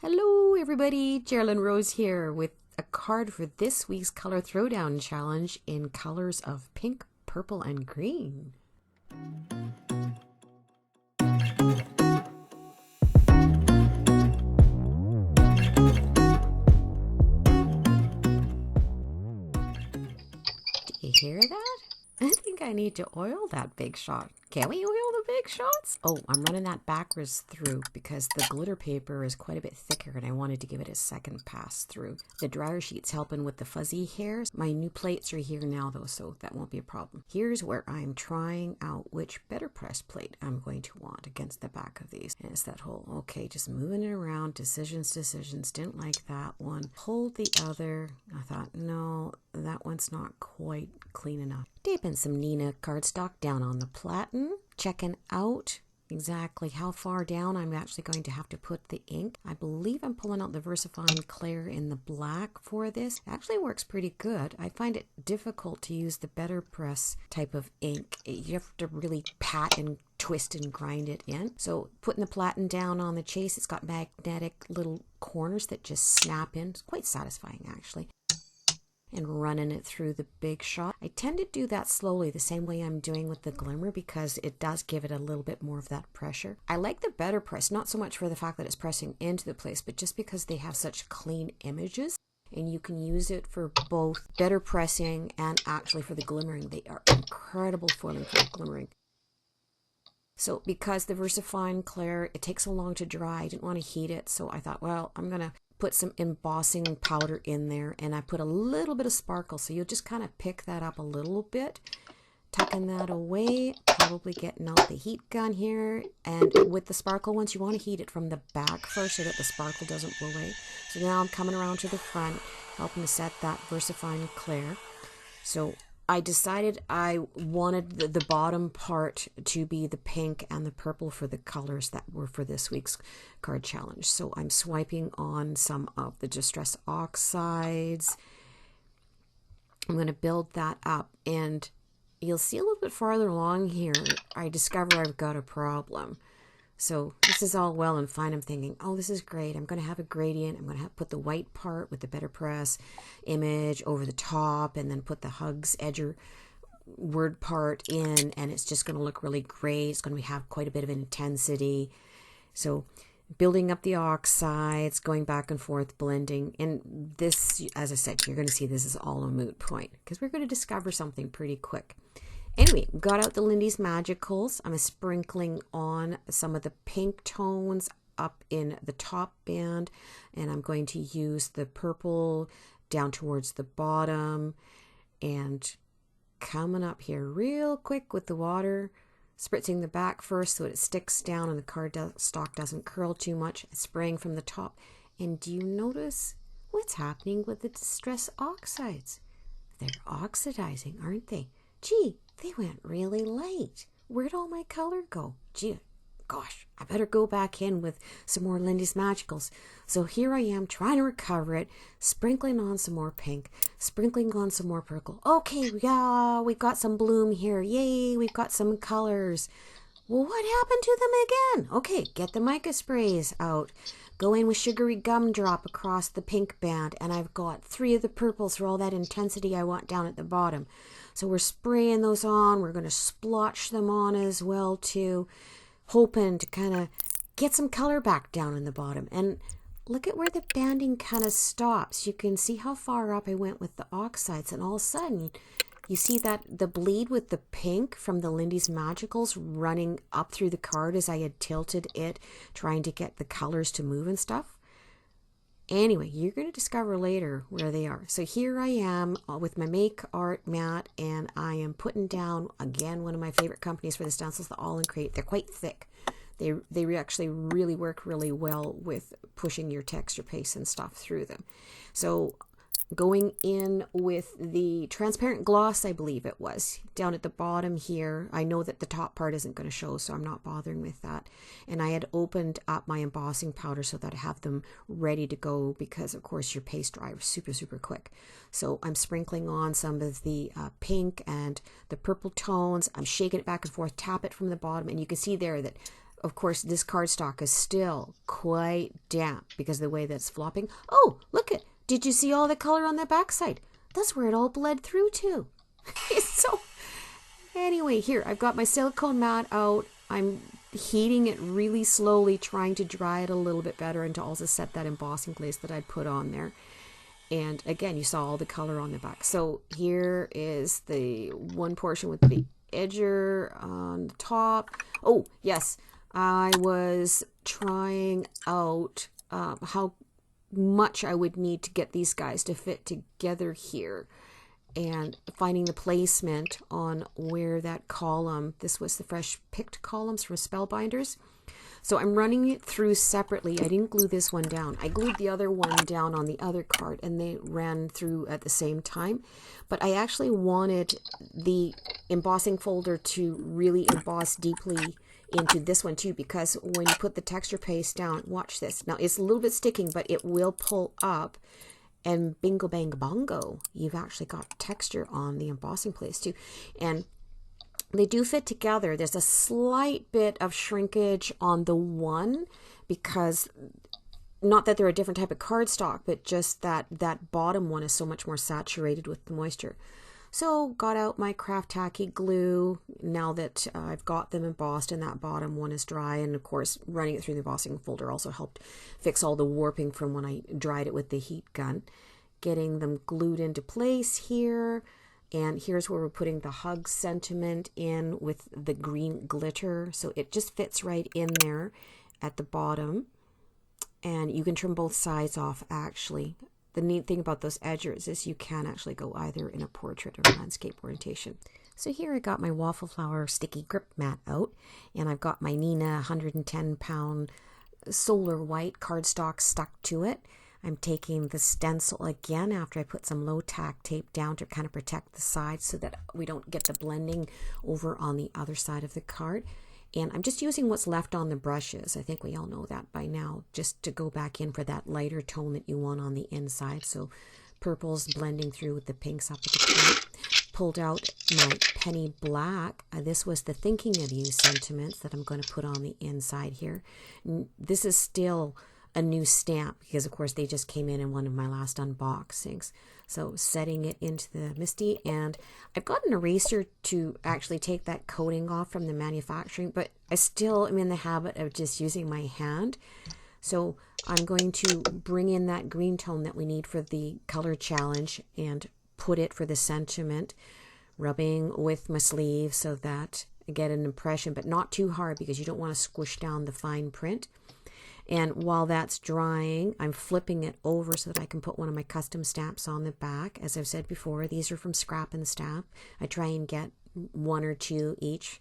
Hello everybody, Geraldine Rose here with a card for this week's Color Throwdown challenge in colors of pink, purple, and green. Do you hear that? I think I need to oil that big shot. Can we oil the big shots? Oh, I'm running that backwards through because the glitter paper is quite a bit thicker and I wanted to give it a second pass through. The dryer sheet's helping with the fuzzy hairs. My new plates are here now though, so that won't be a problem. Here's where I'm trying out which BetterPress plate I'm going to want against the back of these. And it's that whole, okay, just moving it around, decisions, didn't like that one. Pulled the other. I thought, no, that one's not quite clean enough. Taping some Nina cardstock down on the platen, checking out exactly how far down I'm actually going to have to put the ink. I believe I'm pulling out the VersaFine Clair in the black for this. It actually works pretty good. I find it difficult to use the BetterPress type of ink. You have to really pat and twist and grind it in. So putting the platen down on the chase, it's got magnetic little corners that just snap in. It's quite satisfying actually. And running it through the big shot. I tend to do that slowly, the same way I'm doing with the glimmer, because it does give it a little bit more of that pressure. I like the BetterPress, not so much for the fact that it's pressing into the place, but just because they have such clean images, and you can use it for both better pressing and actually for the glimmering. They are incredible foiling for glimmering. So because the VersaFine Clair, it takes so long to dry, I didn't want to heat it, so I thought, well, I'm going to put some embossing powder in there, and I put a little bit of sparkle, so you'll just kind of pick that up a little bit, tucking that away, probably getting out the heat gun here. And with the sparkle ones, you want to heat it from the back first so that the sparkle doesn't blow away. So now I'm coming around to the front, helping to set that VersaFine Clair. So I decided I wanted the bottom part to be the pink and the purple for the colors that were for this week's card challenge. So I'm swiping on some of the Distress Oxides. I'm going to build that up, and you'll see a little bit farther along here, I discover I've got a problem. So this is all well and fine. I'm thinking, oh, this is great. I'm going to have a gradient. I'm going to put the white part with the BetterPress image over the top, and then put the Hugs Edger word part in, and it's just going to look really great. It's going to have quite a bit of intensity. So building up the oxides, going back and forth, blending. And this, as I said, you're going to see this is all a moot point because we're going to discover something pretty quick. Anyway, got out the Lindy's Magicals. I'm sprinkling on some of the pink tones up in the top band, and I'm going to use the purple down towards the bottom, and coming up here real quick with the water, spritzing the back first so it sticks down and the cardstock doesn't curl too much, spraying from the top. And do you notice what's happening with the Distress Oxides? They're oxidizing, aren't they? Gee, they went really light. Where'd all my color go? Gee, gosh, I better go back in with some more Lindy's Magicals. So here I am trying to recover it, sprinkling on some more pink, sprinkling on some more purple. Okay, yeah, we've got some bloom here. Yay, we've got some colors. Well, what happened to them again? Okay, get the mica sprays out. Go in with sugary gumdrop across the pink band, and I've got 3 of the purples for all that intensity I want down at the bottom. So we're spraying those on. We're going to splotch them on as well too, hoping to kind of get some color back down in the bottom. And look at where the banding kind of stops. You can see how far up I went with the oxides, and all of a sudden you see that the bleed with the pink from the Lindy's Magicals running up through the card as I had tilted it, trying to get the colors to move and stuff. Anyway, you're going to discover later where they are. So here I am with my Make Art mat, and I am putting down, again, one of my favorite companies for the stencils, the AALL Create. They're quite thick. They actually really work really well with pushing your texture paste and stuff through them. So going in with the transparent gloss, I believe it was, down at the bottom here. I know that the top part isn't going to show, so I'm not bothering with that. And I had opened up my embossing powder so that I have them ready to go, because of course your paste dries super, super quick. So I'm sprinkling on some of the pink and the purple tones. I'm shaking it back and forth, tap it from the bottom, and you can see there that of course, this cardstock is still quite damp because of the way that's flopping. Oh, look at, did you see all the color on the backside? That's where it all bled through to. So, anyway, here, I've got my silicone mat out. I'm heating it really slowly, trying to dry it a little bit better and to also set that embossing glaze that I'd put on there. And again, you saw all the color on the back. So here is the one portion with the edger on the top. Oh, yes, I was trying out how much I would need to get these guys to fit together here, and finding the placement on where that column, this was the fresh picked columns from Spellbinders. So I'm running it through separately. I didn't glue this one down. I glued the other one down on the other card and they ran through at the same time. But I actually wanted the embossing folder to really emboss deeply into this one too, because when you put the texture paste down, watch this. Now it's a little bit sticking, but it will pull up. And bingo bang bongo, you've actually got texture on the embossing place too. And they do fit together. There's a slight bit of shrinkage on the one, because not that they're a different type of cardstock, but just that bottom one is so much more saturated with the moisture. So got out my craft tacky glue now that I've got them embossed and that bottom one is dry. And of course, running it through the embossing folder also helped fix all the warping from when I dried it with the heat gun. Getting them glued into place here. And here's where we're putting the hug sentiment in with the green glitter. So it just fits right in there at the bottom. And you can trim both sides off actually. The neat thing about those edgers is you can actually go either in a portrait or landscape orientation. So here I got my waffle flower sticky grip mat out, and I've got my Nina 110-pound solar white cardstock stuck to it. I'm taking the stencil again after I put some low tack tape down to kind of protect the sides so that we don't get the blending over on the other side of the card. And I'm just using what's left on the brushes. I think we all know that by now, just to go back in for that lighter tone that you want on the inside. So purple's blending through with the pinks up at the top. Pulled out my penny black. This was the thinking of you sentiments that I'm going to put on the inside here. This is still a new stamp because of course they just came in one of my last unboxings. So setting it into the Misty, and I've got an eraser to actually take that coating off from the manufacturing, but I still am in the habit of just using my hand. So I'm going to bring in that green tone that we need for the color challenge and put it for the sentiment, rubbing with my sleeve so that I get an impression, but not too hard because you don't want to squish down the fine print. And while that's drying, I'm flipping it over so that I can put one of my custom stamps on the back. As I've said before, these are from Scrap and Stamp. I try and get one or two each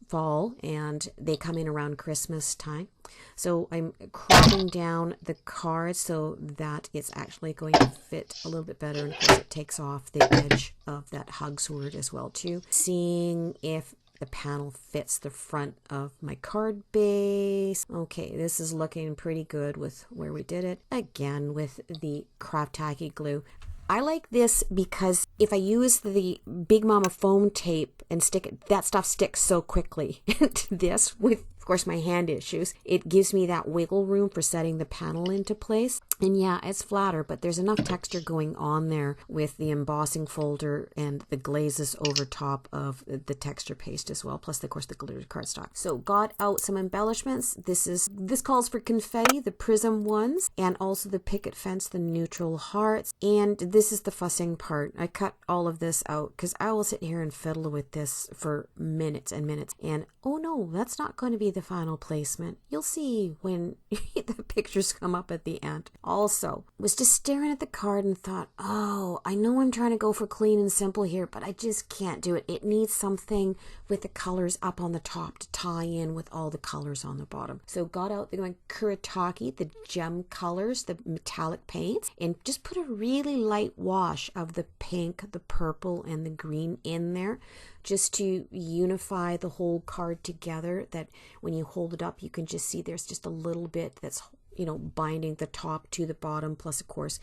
fall, and they come in around Christmas time. So I'm cropping down the card so that it's actually going to fit a little bit better. And of course, it takes off the edge of that hug sword as well too. Seeing if the panel fits the front of my card base. Okay, this is looking pretty good with where we did it. Again, with the craft tacky glue. I like this because if I use the Big Mama foam tape and stick it, that stuff sticks so quickly. This, with of course my hand issues, it gives me that wiggle room for setting the panel into place. And yeah, it's flatter, but there's enough texture going on there with the embossing folder and the glazes over top of the texture paste as well, plus of course the glittered cardstock. So got out some embellishments. This calls for Confetti, the Prism ones, and also the Picket Fence, the Neutral Hearts. And this is the fussing part. I cut all of this out because I will sit here and fiddle with this for minutes and minutes. And oh no, that's not going to be the final placement. You'll see when the pictures come up at the end. Also, was just staring at the card and thought, oh, I know I'm trying to go for clean and simple here, but I just can't do it. It needs something with the colors up on the top to tie in with all the colors on the bottom. So got out the Kuretake, the Gem Colors, the metallic paints, and just put a really light wash of the pink, the purple, and the green in there, just to unify the whole card together, that when you hold it up, you can just see there's just a little bit that's, you know, binding the top to the bottom, plus of course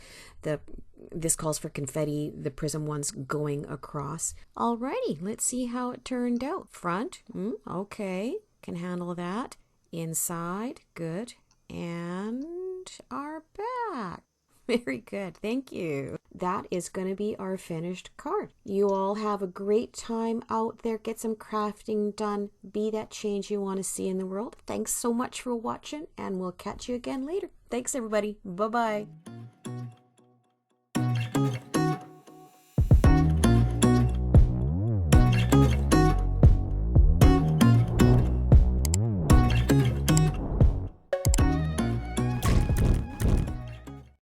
this calls for Confetti, the Prism ones going across. Alrighty, let's see how it turned out. Front, okay, can handle that. inside, good, and our back. Very good, thank you. That is going to be our finished card. You all have a great time out there. Get some crafting done. Be that change you want to see in the world. Thanks so much for watching, and we'll catch you again later. Thanks, everybody. Bye-bye.